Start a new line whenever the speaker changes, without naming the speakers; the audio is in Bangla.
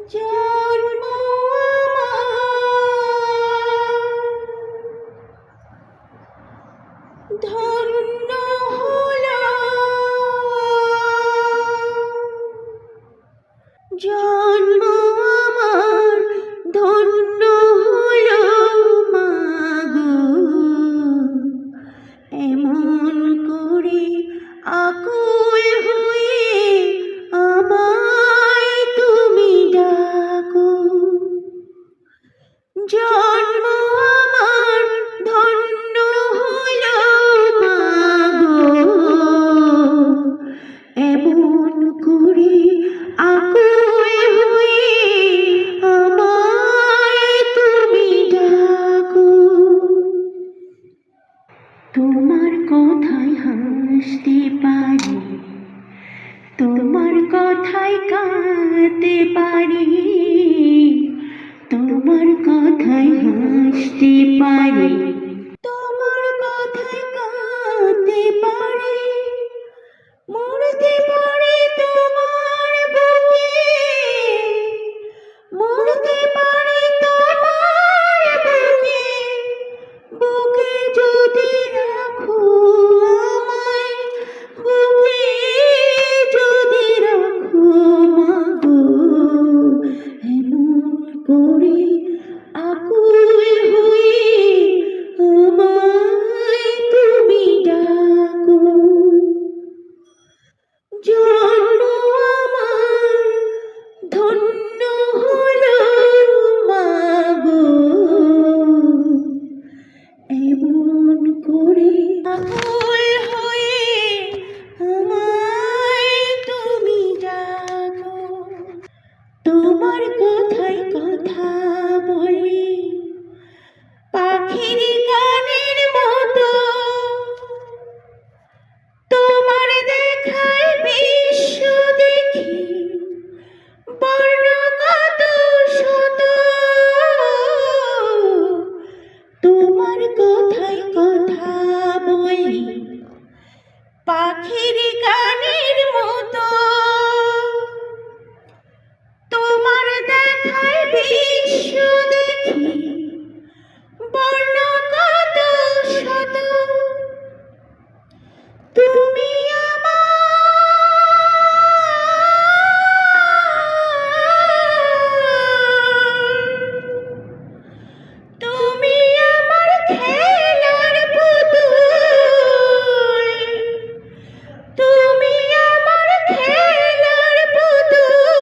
জন্ম আমার ধন্য হলো, জন্ম আমার ধন্য হলো মাগো, এমন করে আকুল হয়ে আমায় তুমি ডাকো। জন্ম আমার ধন্য হলো মাগো, এমন করে আকুল হয়ে আমায় তুমি ডাকো। তোমার কথায় হাসতে পারি, তোমার কথায় কাঁদতে পারি, তোমার কথায় হাসতে পারি, তোমার কথায় কাঁদতে পারি, মরতে পারি তোমার বুকে, মরতে পারি তোমার বুকে, বুকে যদি রাখো আমায়, বুকে যদি রাখো মাগো, এমন করে আকুল হয়ে আমায় তুমি ডাকো। জন্ম আমার ধন্য হলো মাগো, এমন করে আকুল হয়ে আমায় তুমি ডাকো। তোমার কথা